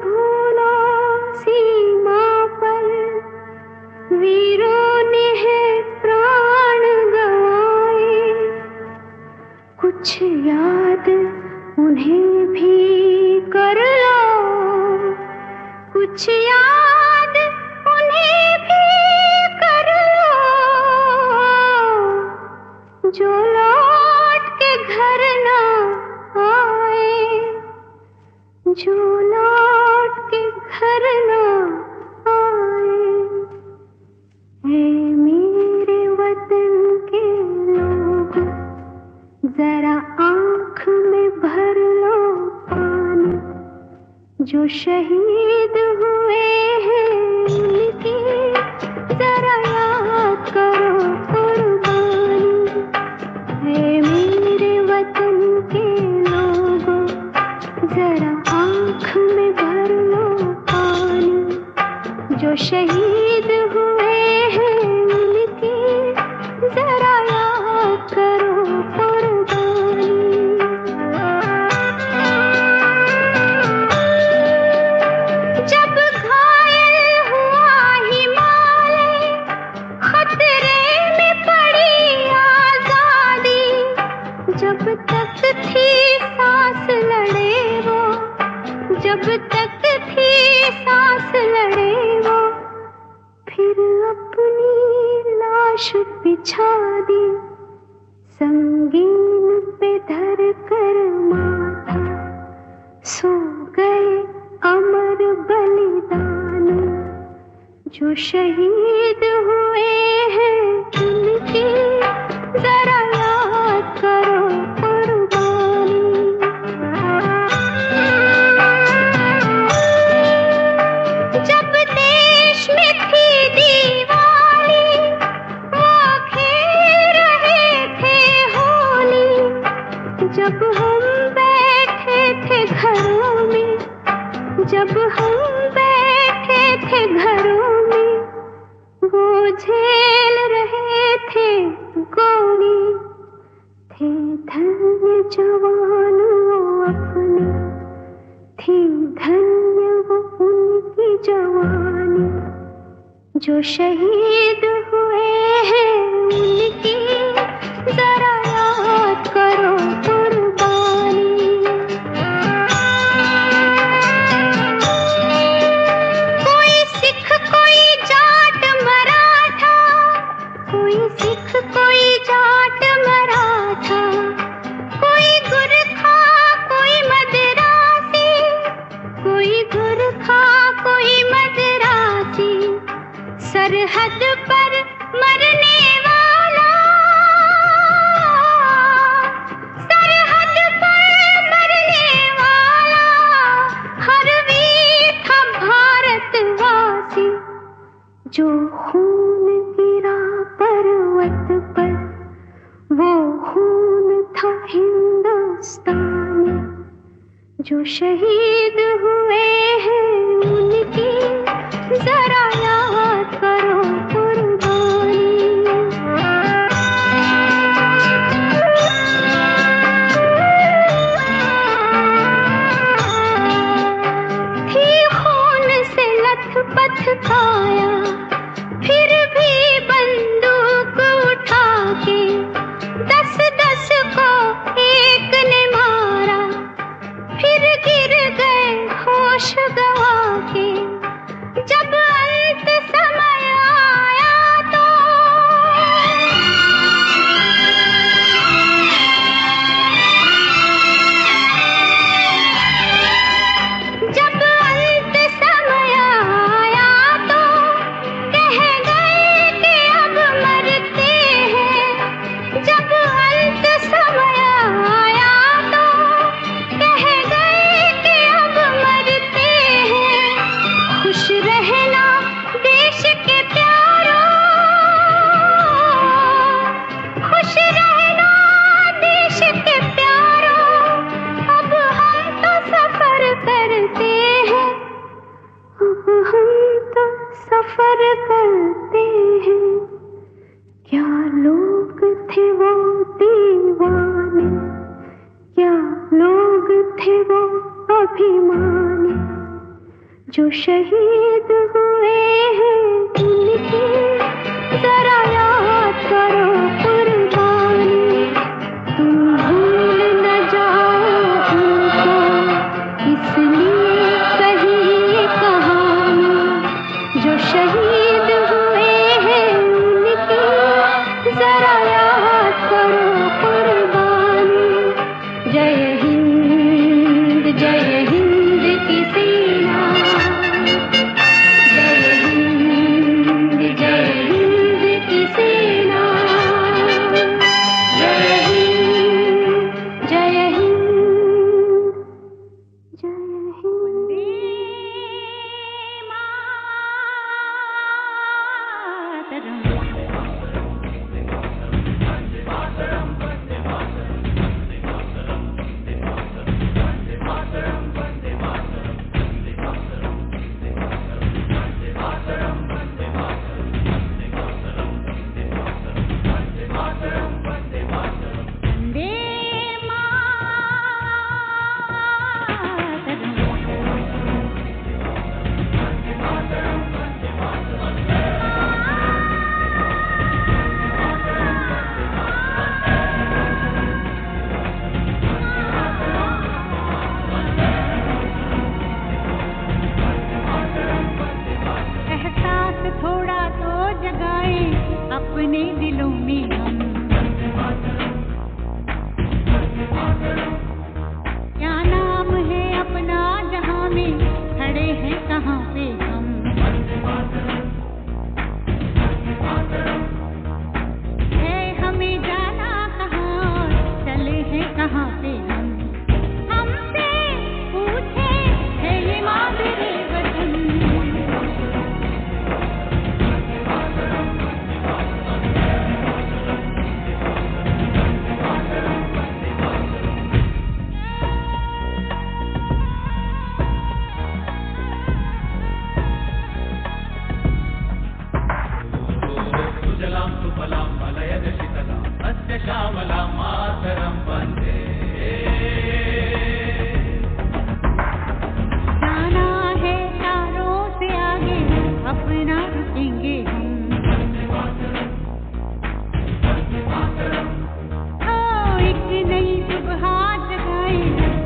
भूलो सीमा पर वीरों ने है प्राण गंवाए। कुछ याद उन्हें भी कर लो, कुछ याद उन्हें भी कर लो, जो लौट के घर ना आए, जो लौट के घर ना आए। ऐ मेरे वतन के लोग, जरा आँख में भर लो पानी, जो शहीद हुए हैं उनकी जरा याद करो कुर्बानी। ऐ मेरे वतन के लोगों, जरा आँख में भर लो पानी, जो शहीद हुए हैं उनकी जरा याद करो कुर्बानी। जब घायल हुआ हिमालय, खतरे में पड़ी आजादी, जब तक थी सांस लड़े वो, जब तक थी सांस लड़े वो, फिर अपनी लाश बिछा दी, संगीन पे धर कर माथा, सो गए अमर बलिदानी, जो शहीद हुए हैं उनकी जरा याद करो कुर्बानी। जब देश में थी दिवाली, वो खेल रहे थे होली, जब हम बैठे थे घरों में, जब हम बैठे थे घरों में, वो झेल रहे थे गोली, थे धन्य जवान वो अपने, थी धन्य वो उनकी जवानी, जो शहीद हुए हैं उनकी जरा याद करो कुर्बानी। कोई सिख कोई जाट मराठा, कोई सिख कोई जाट मराठा, कोई गुरखा कोई मदरासी, कोई गुरखा कोई मदरासी, सरहद पर मरने वाला, सरहद पर मरने वाला, हर वीर था भारतवासी, जो खून गिरा पर्वत पर, वो खून था हिंदुस्तानी, जो शहीद हुए हैं उनकी जरा याद करो कुर्बानी। थी खून से लथपथ काया, फिर भी बंदूक उठा के 10-10 को एक ने मारा, फिर गिर गए होश गवा के, जब अंत समय आया तो, जब अंत समय आया तो कह गए कि अब मरते हैं, जब अंत समय आया तो कह गए कि अब मरते हैं। खुश रहना देश के प्यारों, खुश रहना देश के प्यारों, अब हम तो सफर करते हैं, अब हम तो सफर करते हैं। क्या लोग थे वो दीवाने, क्या लोग थे वो अभिमानी, जो शहीद हुए हैं उनकी जरा याद करो कुर्बानी, तुम भूल न जाओ उनको, इसलिए कही ये कहानी। जो शहीद हुए हैं उनकी जरा याद करो कुर्बानी। जय हिंद की सेना, जय हिंद की सेना, जय हिंद जय हिंद जय हिंद। थोड़ा तो जगाए अपने दिलों में हम, क्या नाम है अपना जहां में, खड़े हैं कहाँ पे हम। है हमें जाना कहाँ, चले हैं कहाँ पे हम, हमसे पूछे है ये मादरे वतन। श्यामलां मातरं वन्दे। जाना है तारों से आगे, अपना रुकेंगे हम। एक नई सुबह जगाए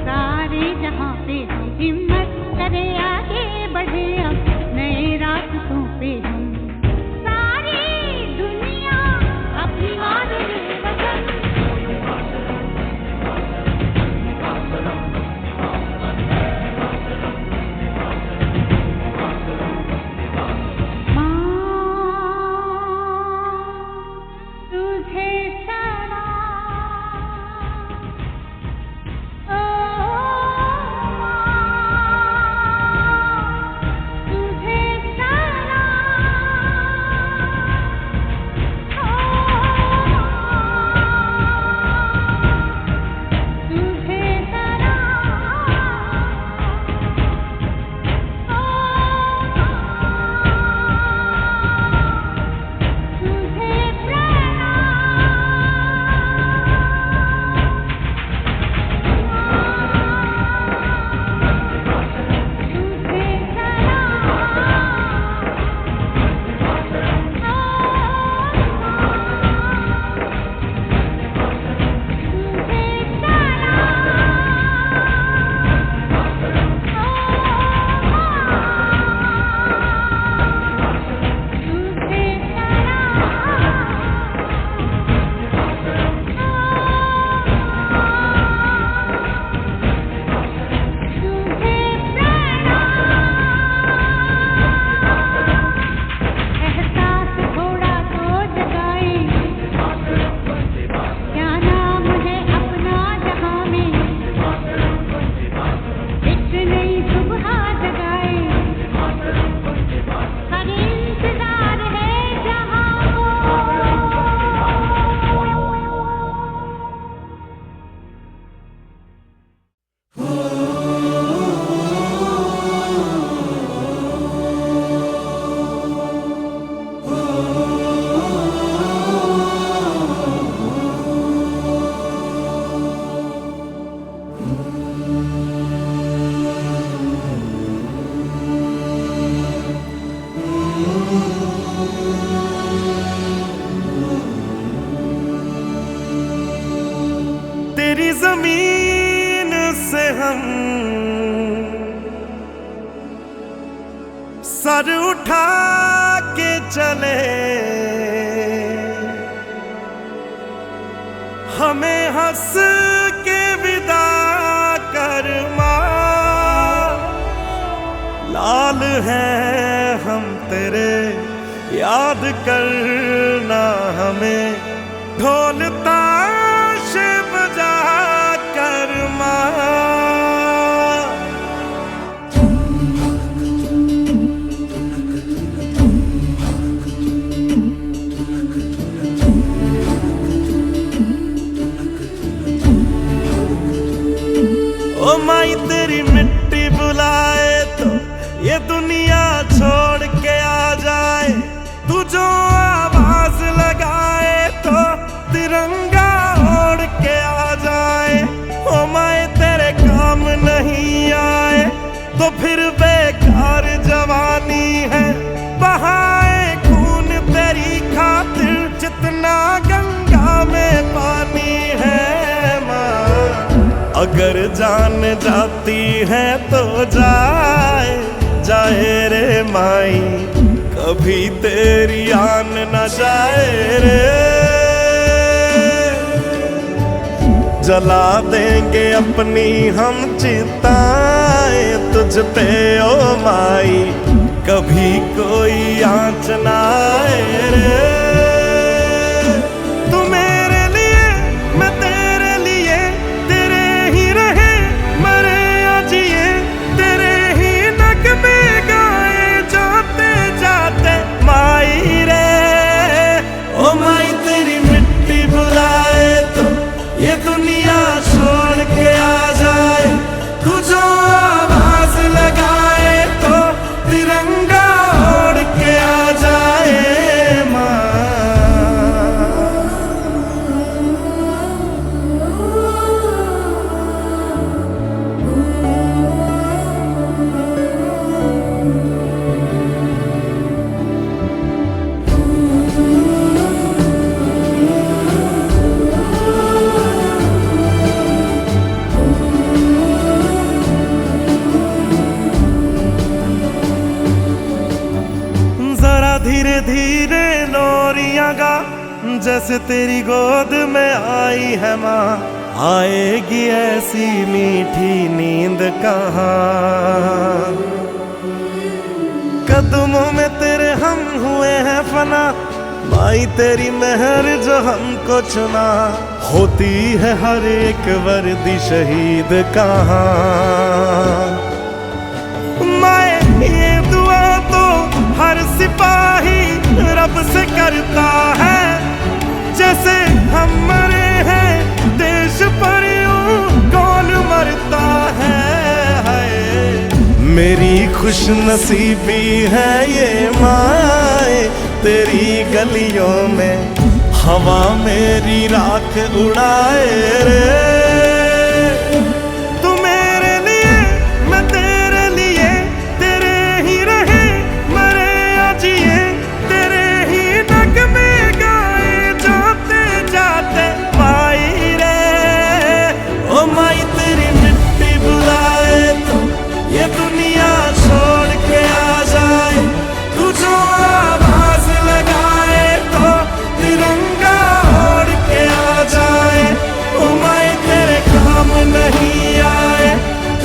सारे जहां पे हम, हिम्मत करे आगे बढ़े अब नए रास्तों पे हम। सारी दुनिया अपनी मादरे सर उठा के चले हमें हंस के विदा कर माँ। लाल हैं हम तेरे याद करना हमें, ढोल ताश बजा कर माँ। ओ माई तेरी मिट्टी बुलाए तो ये दुनिया छोड़ के आ जाए, तू जो आवाज लगाए तो तिरंगा ओढ़ के आ जाए। ओ माई तेरे काम नहीं आए तो फिर बेकार जवानी है, बहाए खून तेरी खातिर जितना गंगा में पानी है माँ। अगर जान जाती है तो जाए जाए रे माई, कभी तेरी आन न जाए रे। जला देंगे अपनी हम चिताएं तुझ पे ओ माई, कभी कोई आँच न आए रे। तू मेरे लिए मैं तेरे लिए, तेरे ही रहे मरे या जिए, तेरे ही नगमे गाए जाते जाते माई रे। ओ माई तेरी मिट्टी बुलाए तो ये दुनिया छोड़ के आ जाए, तू जो आवाज लगाए तो तिरंगा ओढ़ के आ जाए माँ। धीरे धीरे लोरियां गा, जैसे तेरी गोद में आई है माँ। आएगी ऐसी मीठी नींद कहाँ, कदमों में तेरे हम हुए हैं फना। माई तेरी मेहर जो हमको चुना, होती है हर एक वर्दी शहीद कहाँ। माए ये दुआ तो हर सिपाही रब से करता है, जैसे हम मरे हैं देश पर यूं कौन मरता है। मेरी खुश नसीबी है ये माए, तेरी गलियों में हवा मेरी राख उड़ाए रे। तू मेरे लिए मैं तेरे लिए, तेरे ही रहे मरे या जिए, तेरे ही नगमे गाए जाते जाते माई रे। ओ माई तेरी मिट्टी बुलाए तो ये दुनिया छोड़ के आ जाए, तू जो आवाज लगाए तो तिरंगा ओढ़ के आ जाए। ओ माई तेरे काम नहीं आए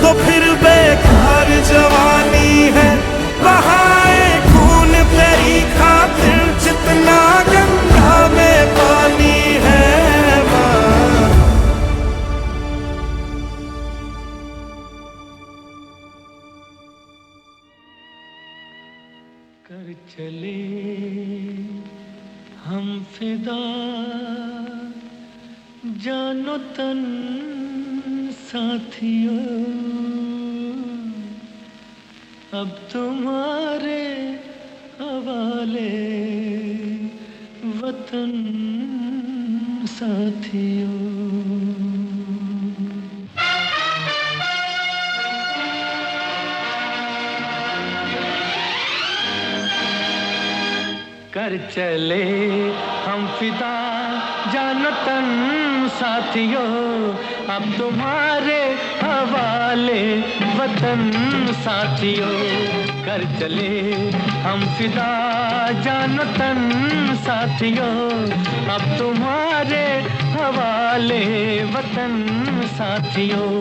तो फिर बेकार जवानी है, बहाए खून तेरी खातिर जितना गंगा में पानी है माँ। कर चले हम फिदा, जानो तन साथियों, अब तुम्हारे हवाले वतन साथियों। कर चले हम फिदा जानो तन साथियों, अब तुम्हारे हवाले वतन साथियों। कर चले हम फिदा जान तन साथियों, अब तुम्हारे हवाले वतन साथियों।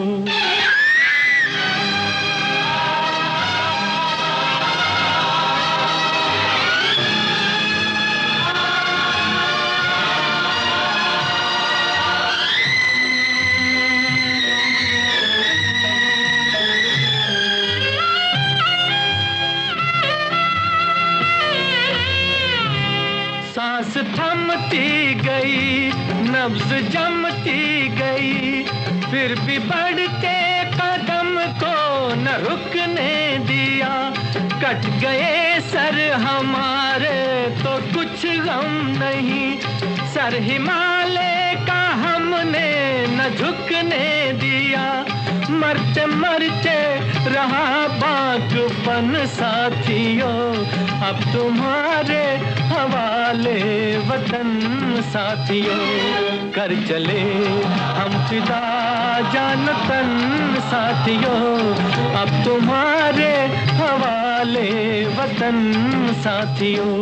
सांस थमती गई, नब्ज जमती गई, फिर भी बढ़ते कदम को न रुकने दिया। कट गए सर हमारे तो कुछ गम नहीं, सर हिमालय का हमने न झुकने दिया। मरते मरते रहा बागपन साथियों, अब तुम्हारे हवाले वतन साथियों। कर चले हम फिदा जान तन साथियों, अब तुम्हारे हवाले वतन साथियों।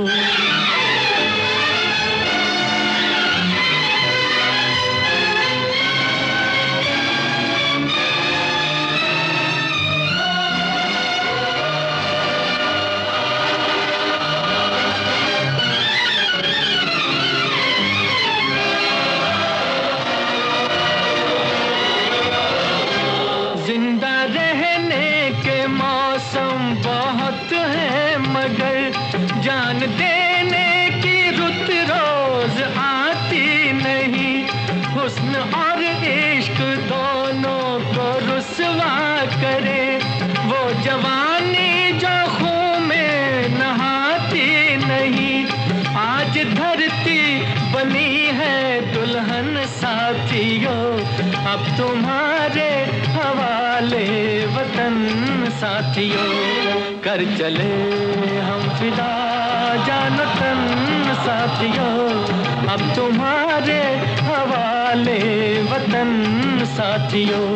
जिंदा रहने के मौसम बहुत हैं, मगर जान देने की रुत रोज आती नहीं। हुस्न और इश्क दोनों को रुसवा करे वो जवानी जो खून में नहाती नहीं। आज धरती बनी है दुल्हन साथियों, अब तुम्हारे हवाले वतन साथियों। कर चले हम फिदा जान तन साथियों, अब तुम्हारे हवाले वतन साथियों।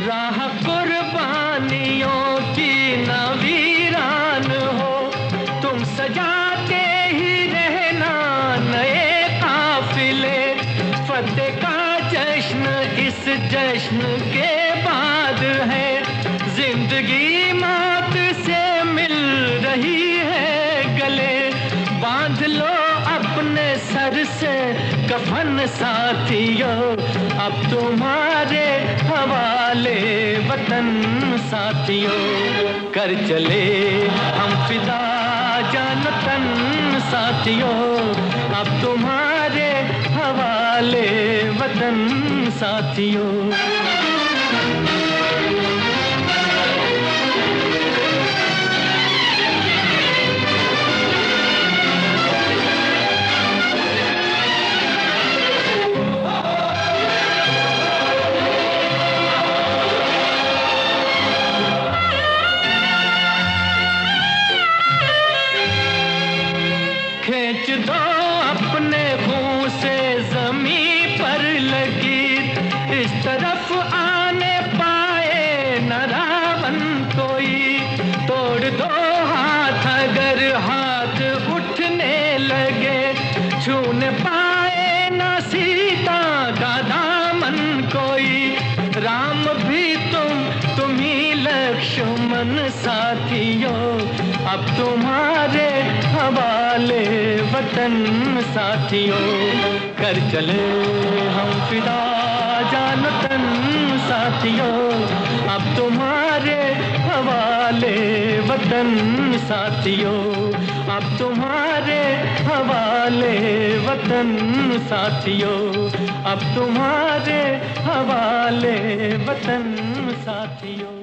राह कुर्बानियों की न वीरान हो, तुम सजाते ही रहना नए काफिले। फतेह का जश्न इस जश्न के बाद है, जिंदगी मौत से मिल रही है गले। बांध लो अपने सर से कफन साथियों, अब तुम्हारे हवाले वतन साथियों। कर चले हम फिदा जान तन साथियों, अब तुम्हारे हवाले वतन साथियों। खींच दो अपने खून से ज़मीं पर लगी, इस तरफ आने पाए न रावण कोई। तोड़ दो हाथ अगर हाथ उठने लगे, छूने पाए न सीता का दामन कोई। राम भी तुम ही लक्ष्मण साथियों, अब तुम्हारे हवाले वतन साथियों। कर चले हम फिदा जान तन साथियों, अब तुम्हारे हवाले वतन साथियों। अब तुम्हारे हवाले वतन साथियों, अब तुम्हारे हवाले वतन साथियों।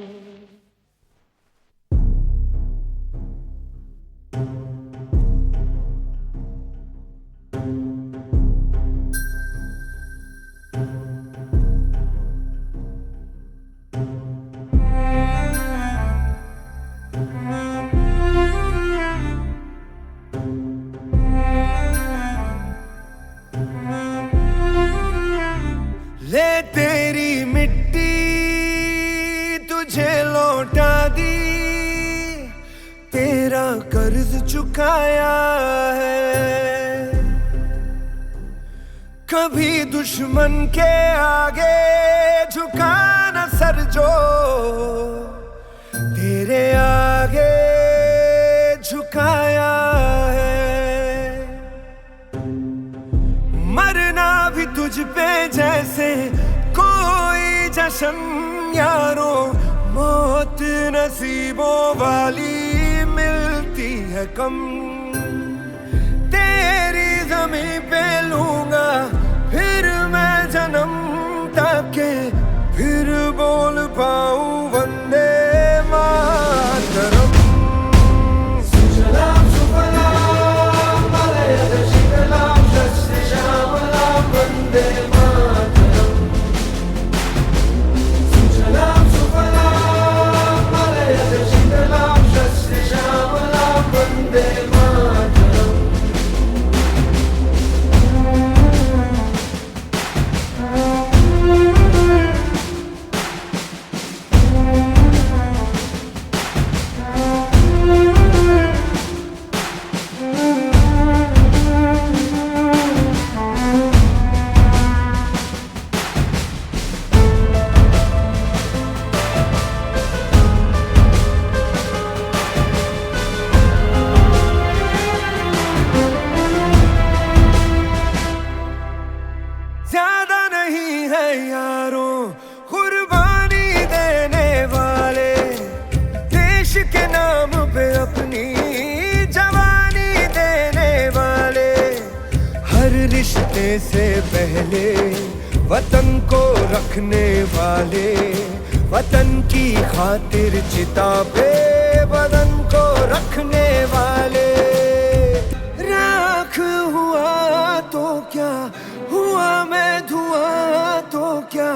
ले तेरी मिट्टी तुझे लौटा दी, तेरा कर्ज चुकाया है। कभी दुश्मन के आगे झुका न सर जो, तेरे आगे झुकाया है। मरना भी तुझ पे जैसे कोई जश्न यारों, मौत नसीबों वाली मिलती है कम। तेरी ज़मीं पे लूंगा फिर मैं जन्म, ताकि फिर बोल पाऊं वंदे मातरम। सुजलाम सुफलाम मलयज शीतलाम शस्त्र श्यामलाम वंदे मातरम। सुजलाम सुफलाम मलयज शीतलाम शस्त्र श्यामलाम वंदे मातरम। ज्यादा नहीं है यारों कुर्बानी देने वाले, देश के नाम पे अपनी जवानी देने वाले। हर रिश्ते से पहले वतन को रखने वाले, वतन की खातिर चिता पे बदन को रखने वाले। राख हुआ तो क्या हुआ, मैं धुआं तो क्या,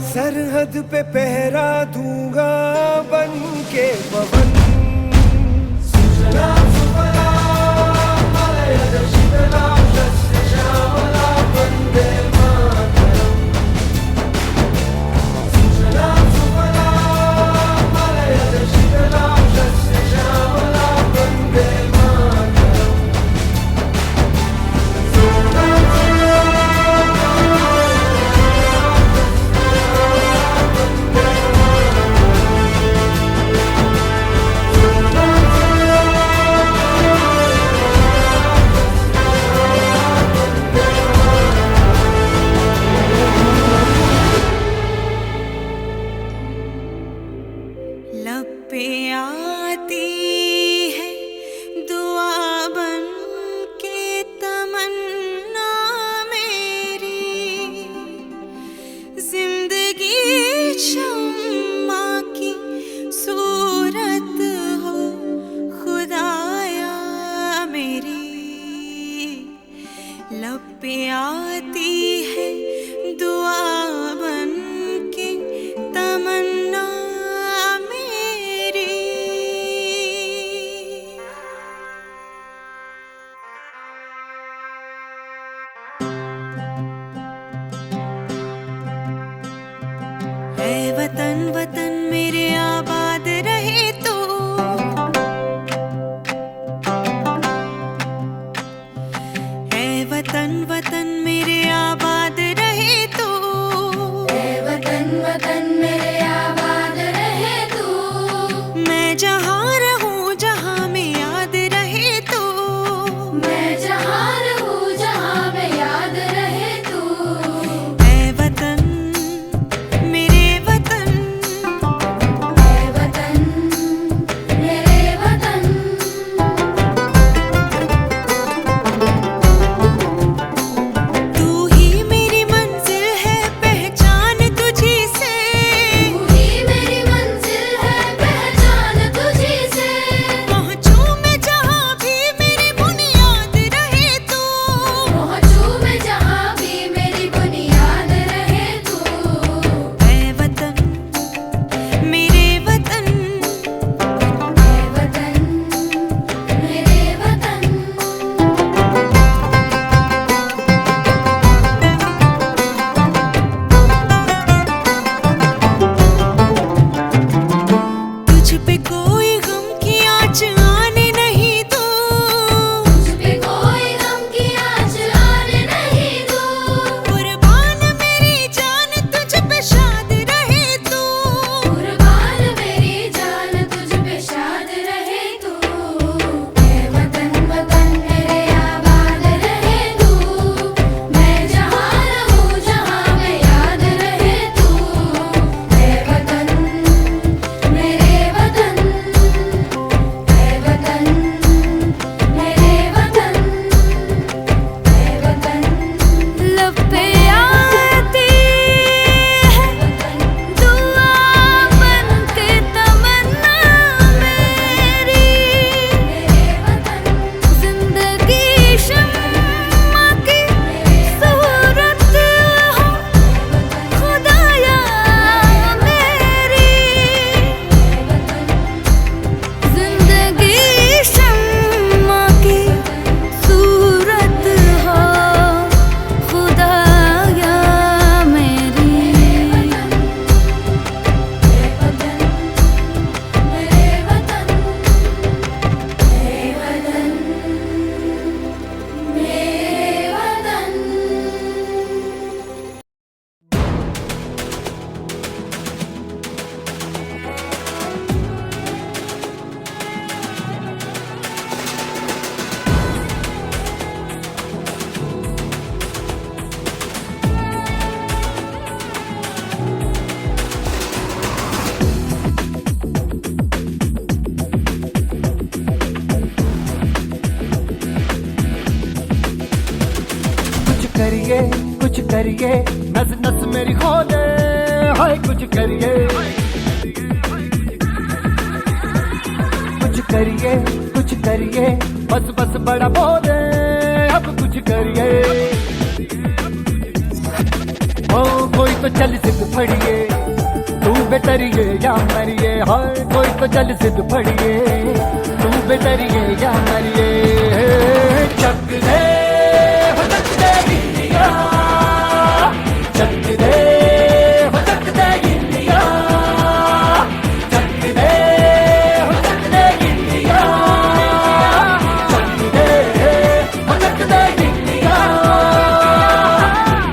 सरहद पे पहरा दूंगा बन के पवन। सुजलाम सुफलाम मलयज शीतलाम शस्त्र श्यामलाम वंदे मातरम। सुजलाम सुफलाम मलयज शीतलाम शस्त्र श्यामलाम वंदे मातरम। लब पे आती है दुआ बन के तमन्ना मेरी, जिंदगी शम्मा की सूरत हो खुदाया मेरी। लब पे आती है दुआ बन के तमन्ना मेरी। ऐ वतन वतन मेरे आबाद रहे तू, ऐ वतन वतन मेरे आबाद रहे तू। ऐ वतन वतन मेरे आबाद रहे तू। मैं जहाँ रहूँ जहाँ में याद रहे तू। मैं जहाँ रहूँ जहाँ में याद रहे तू। ऐ वतन मेरे वतन, ऐ वतन मेरे वतन। तू ही मेरी मंजिल है, पहचान तुझी से। करिए, नस नस मेरी खोले, हाय कुछ करिए, कुछ करिए, कुछ करिए, बस बस बड़ा बोले, अब कुछ करिए। ओ कोई तो चल सिद्ध फड़िए, तू बेतरिए या मरिए, हाय कोई तो चल सिद्ध फड़िए, तू बेतरिए या मरिए। चक दे हो चक दे गिल्लिया, चक दे हो चक दे गिल्लिया, चक दे हो चक दे गिल्लिया, चक दे हो चक दे गिल्लिया।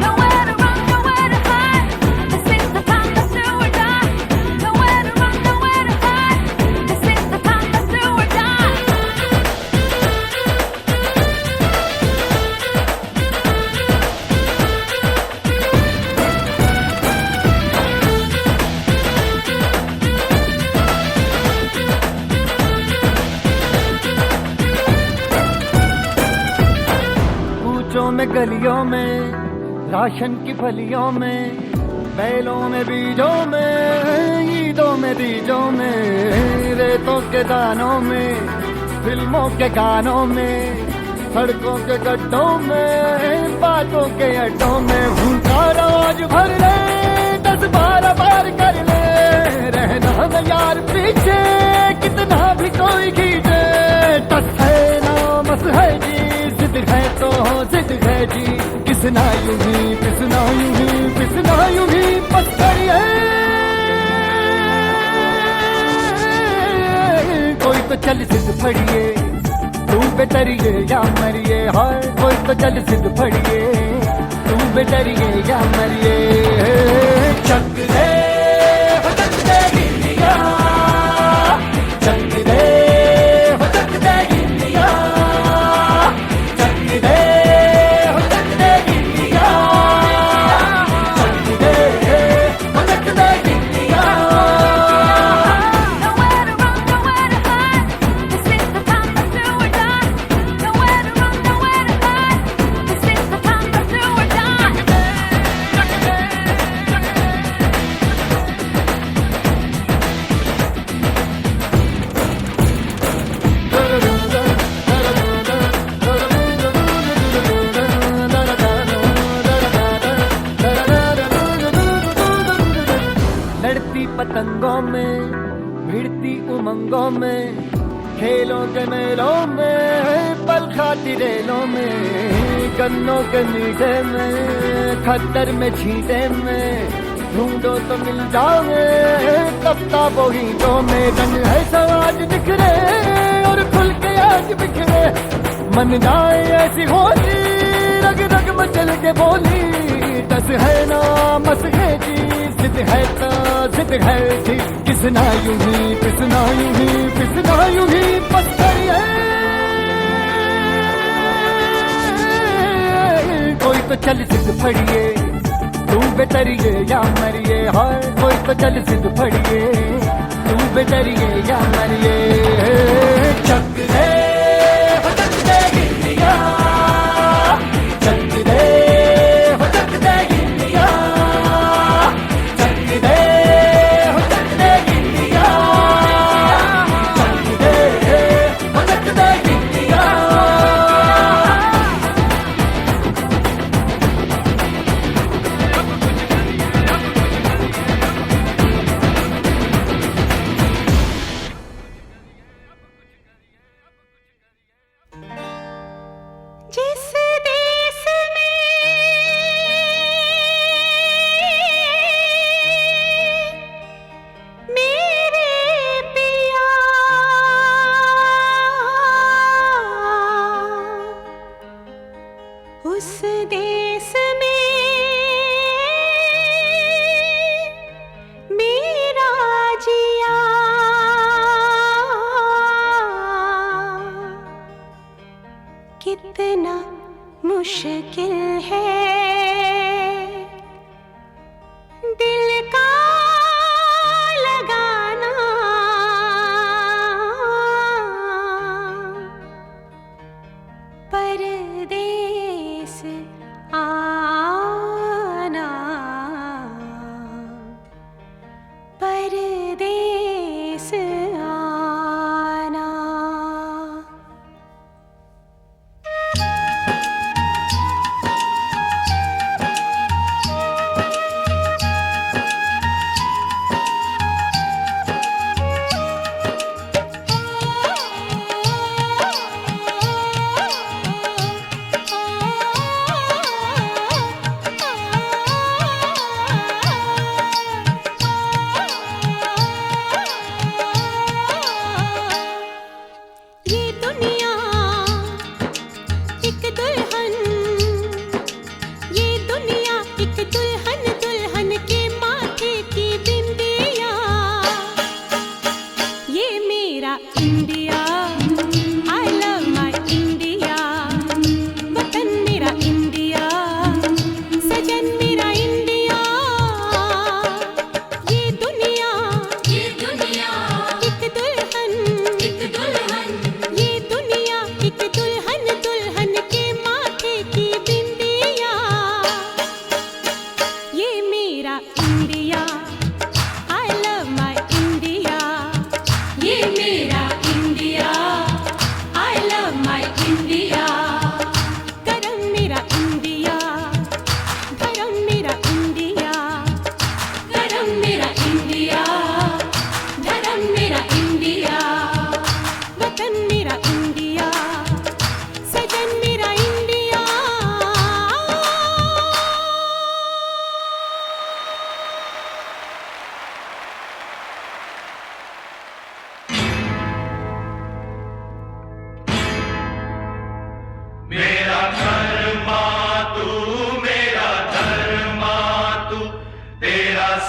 Nowhere to run, nowhere to hide. This is the time to do or die. Nowhere to run, nowhere to hide. This is the time to do or die. कूचों में गलियों में, राशन की फलियों में, बैलों में बीजों में, ईदों में बीजों में, रेतों के दानों में, फिल्मों के गानों में, सड़कों के गड्ढों में, बातों के अड्डों में, भूखा रोज भर ले, 10-12 बार कर ले, रहना न यार पीछे, कितना भी कोई खींचे, टस है ना मस है जी, जिद है तो जिद है जी, किसना यूं ही पिसना यूं ही पिसना यूं ही बस करिए। कोई तो चल सिद्ध फड़िए, तू बेतरिए या मरिए, हाय कोई तो चल सिद्ध फड़िए, तू बेतरिए या मरिए। चक दे हो चक दे गिल्लिया, चक दे हो चक दे गिल्लिया, चक दे हो चक दे गिल्लिया, चक दे हो चक दे गिल्लिया। Nowhere to run, nowhere to hide. This is the time to do or die. Nowhere to run, nowhere to hide. This is the time to do or die. लड़ती पतंगों में, भिड़ती उमंगों में, खेलों के मेलों में, पल खाती रेलों में, गन्नों के मीठे में, खद्दर में छींटे में, ढूंढो तो मिल जाओगे, तपता बोहीटों में, रंग है समाज बिखरे और खुल के आज बिखरे, मन जाए ऐसी होली, रग रग मचल के बोली, दस है ना मस है जी, जिद है तो जिद है जी, किसना यूं ही पिसना यूं ही पिसना यूं ही बस करिए। कोई तो चल सिद्ध फड़िए, तू बेतरिए या मरिए, हाय कोई तो चल सिद्ध फड़िए, तू बेतरिए या मरिए। चक दे हो चक दे गिल्लिया, चक दे हो चक दे गिल्लिया, चक दे हो चक दे गिल्लिया, चक दे हो चक दे गिल्लिया।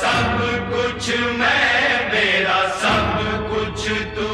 सब कुछ मैं, मेरा सब कुछ तू।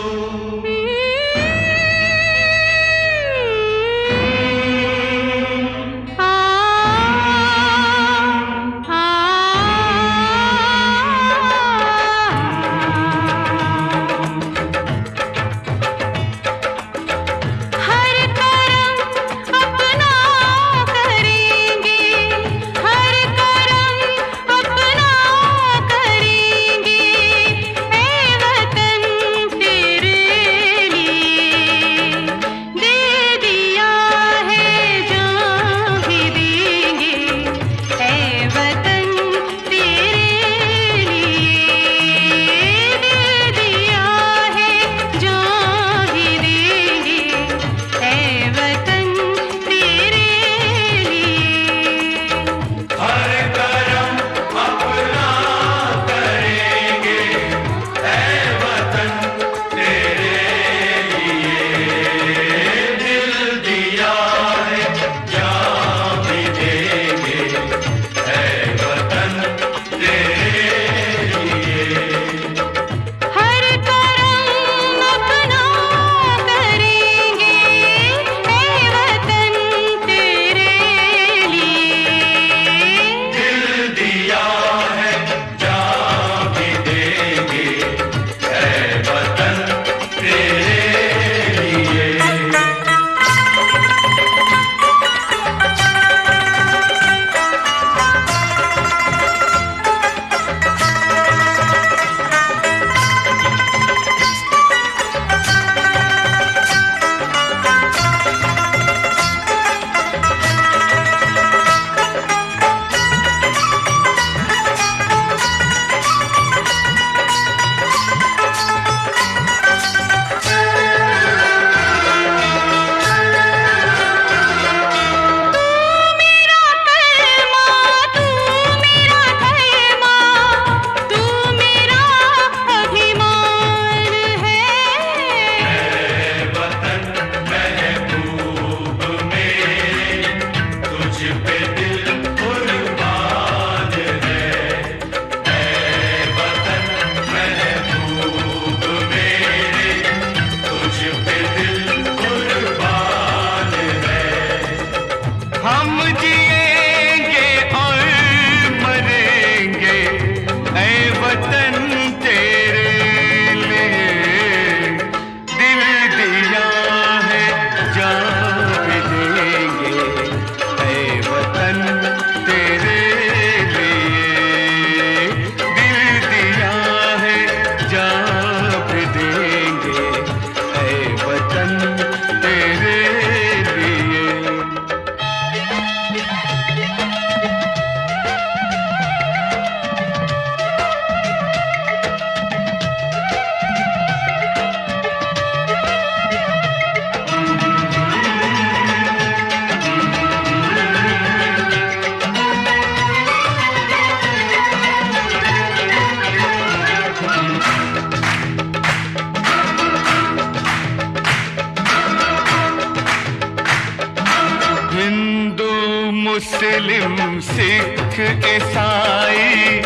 मुस्लिम सिख ईसाई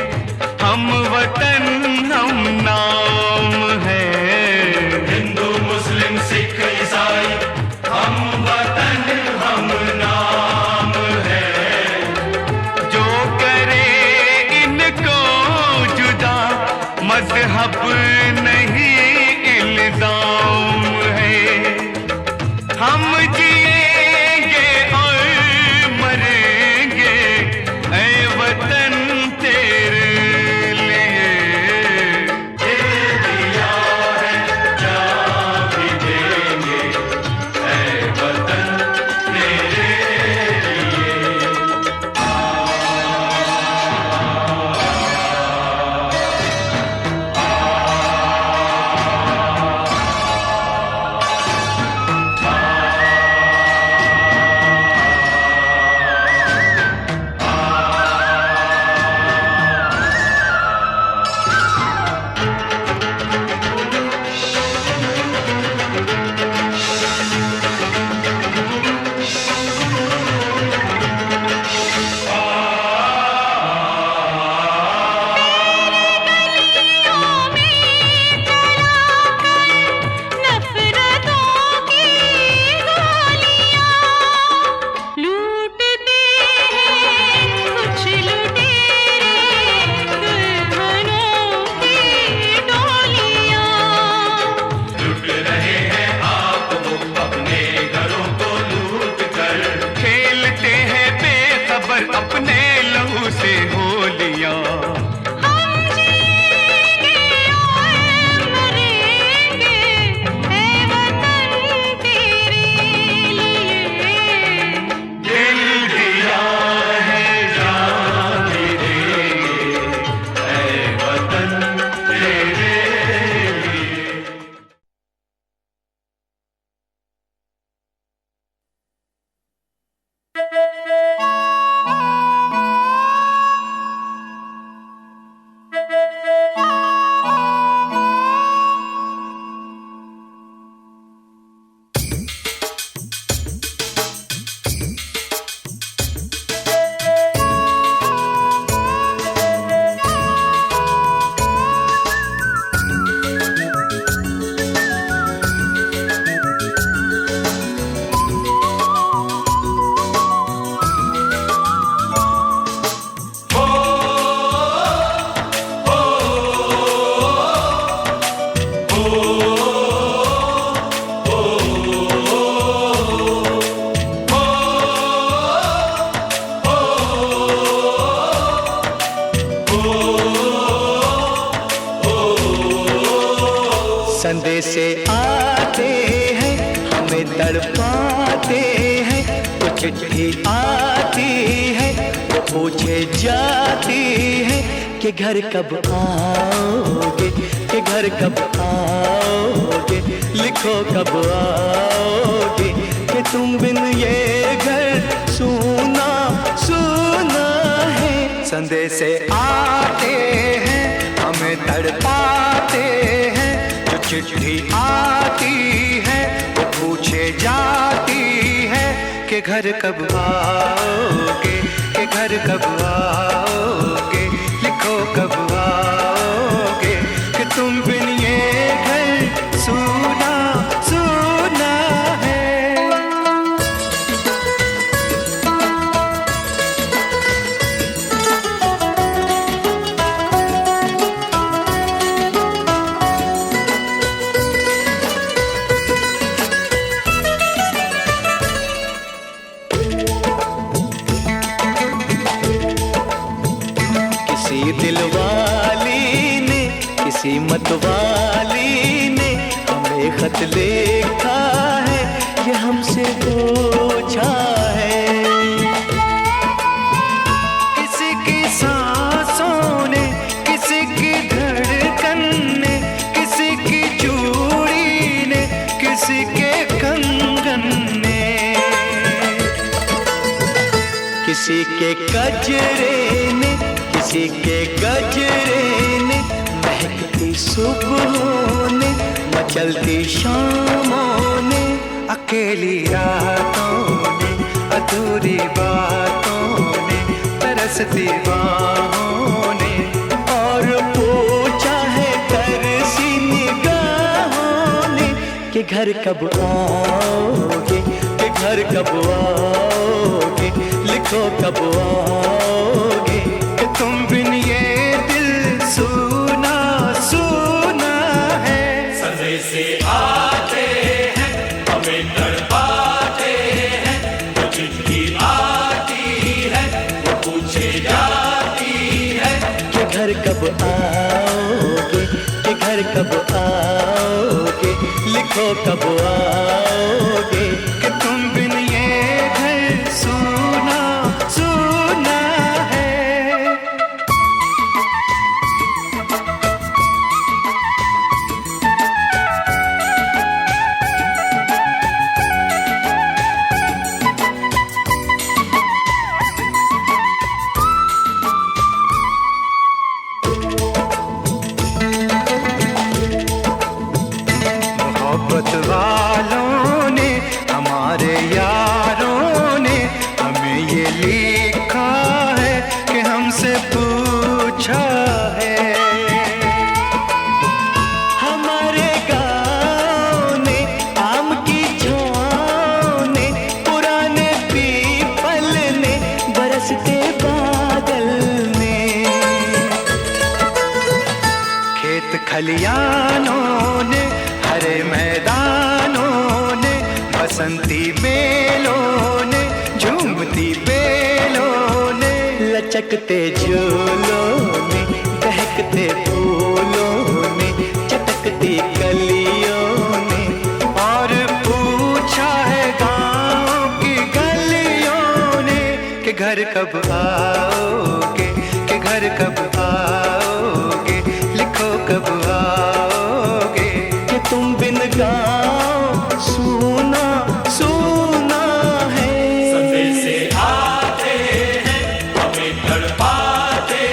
हम वतन हम नाम है। हिंदू मुस्लिम सिख ईसाई हम वतन हम नाम है। जो करे इनको जुदा मजहब नहीं इल्जाम है। हम जिएंगे और मरेंगे ऐ वतन तेरे लिए। संदेशे आते हैं हमें तड़पाते हैं, वो चिट्ठी आती है वो पूछे जाती है कि घर कब आओगे, कि घर कब आओगे, लिखो कब आओगे, कि तुम बिन ये घर सूना सूना है। संदेशे आते हैं हमें तड़पाते हैं, जो चिट्ठी आती है वो पूछे जाती है कि घर कब आओगे, कि घर कब आओगे, लिखो कब आओगे, कि तुम बिन ये घर सूना सूना है। किसी दिलवाली ने किसी मतवाली ने हमें खत लिखा है, ये हमसे पूछा है। किसी की सांसों ने, किसी की धड़कन ने, किसी की चूड़ी ने, किसी के कंगन ने, किसी के गजरे ने, किसी के गजरे ने, महकती सुबहों ने, मचलती शामों ने, अकेली रातों ने, अधूरी बातों ने, तरसती बाहों ने, और पूछा है तरसी निगाहों ने कि घर कब आओगे, कि घर कब आओगे, लिखो कब आओगे, कि तुम बिन ये दिल सूना सूना है। संदेशे आते हैं हमें तड़पाते हैं, वो चिट्ठी आती है वो पूछे जाती है कि घर कब आओगे, कि घर कब आओगे, लिखो कब आओगे, कि तुम बिन ये घर सूना सूना है। मोहब्बत वालों ने, हमारे यारों ने हमें ये लिखा है कि हमसे पूछा है। हमारे गाँव ने, आम की छाँव ने, पुराने पीपल ने, बरसते बादल ने, खेत खलियानों ने, हरे मैदानों ने, बसंती बेलों ने, झूमती बेलों ने, लचकते झूलों ने, बहकते फूलों ने, चटकती कलियों ने, और पूछा है गाँव की गलियों ने कि घर कब आओगे, कि घर कब आओगे, लिखो कब आओगे, कि तुम बिन गाँव सूना सूना है। संदेशे आते हैं हमें तड़पाते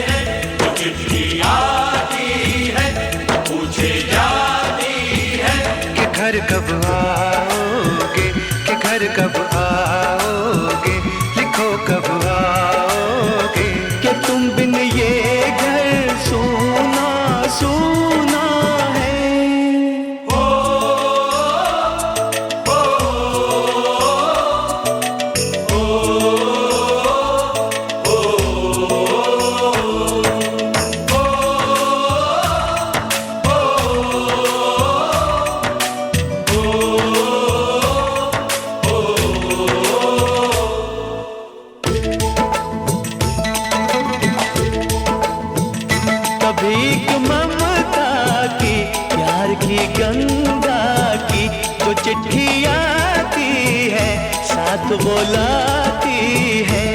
हैं, वो चिट्ठी आती है वो पूछे जाती है कि घर कब आओगे, कि घर कब आओगे, लिखो कब आओगे, कि तुम बिन ये घर सूना सूना है। भीख ममता की प्यार की हाथ बोलाती है।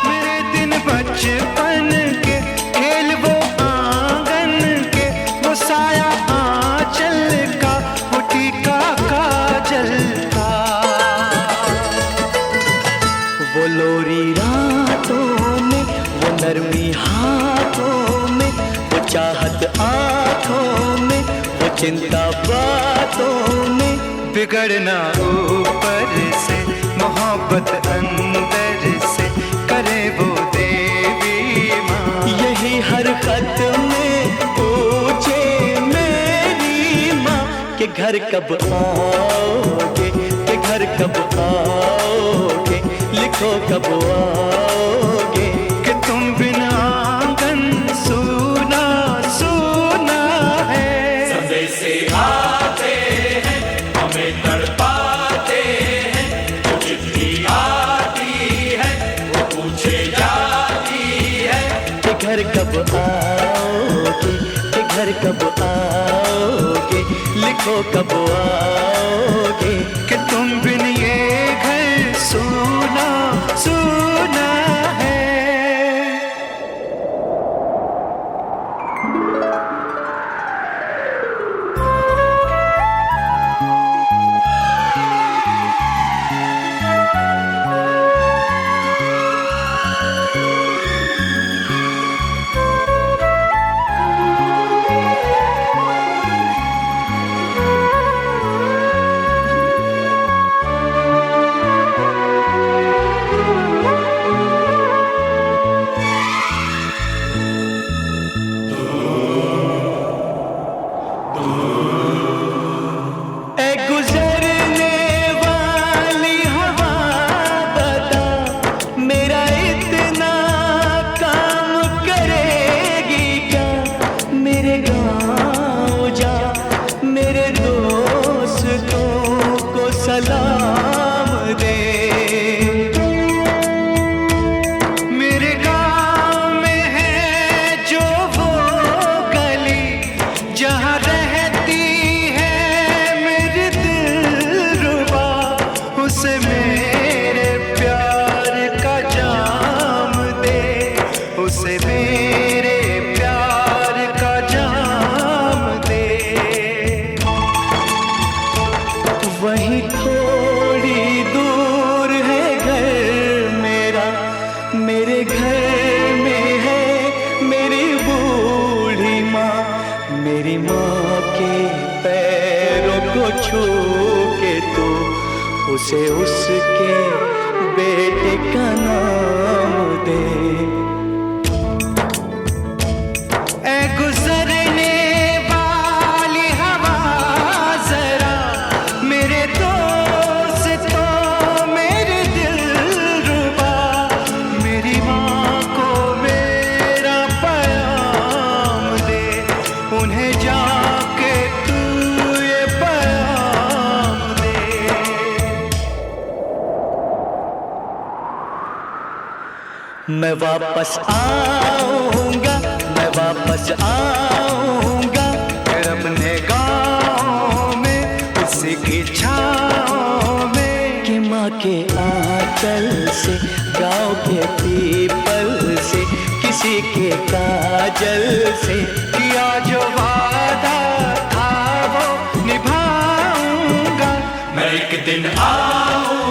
मेरे दिन बचपन के खेल वो आंगन के, वो साया आंचल का, वो टीका काजल का। वो लोरी रातों में, वो नरमी हाथों में, वो चाहत आंखों में, वो चिंता बातों में। बिगड़ना ऊपर से, मोहब्बत अंदर से, करे वो देवी माँ। यही हर खत में पूछे मेरी माँ कि घर कब आओगे, कि घर कब आओगे, लिखो कब आओगे। कि तुम बिना आंगन सूना सूना है। सदे से आते हैं हमें तड़पाते हैं, वो चिट्ठी आती है वो पूछे जाती है। कि घर कब आओगे, कि घर कब आओगे, लिखो कब आओगे। कि तुम बिन ये घर सूना सूना है। सलाम दे। मेरे गाँव में है जो वो गली, जहाँ रहती है मेरी दिलरुबा, उसे मेरे प्यार का जाम दे, उसे मेरे प्यार का जाम दे। वहीं थोड़ी दूर है घर मेरा, मेरे घर में है मेरी बूढ़ी माँ। मेरी माँ के पैरों को छू के तो उसे उसके बेटे का नाम दे। ऐ गुजरने वाली हवा जरा, मेरे दोस्तों मेरे दिलरुबा, मेरी माँ को मेरा पैगाम दे, उन्हें जाके तू ये पैगाम दे। मैं वापस आऊंगा, मैं वापस आऊंगा, फिर अपने गाँव में उसी की छाँव में। कि माँ के आंचल से, गाँव के पीपल से, किसी के काजल से, किया जो वादा था वो निभाऊंगा। मैं एक दिन आऊंगा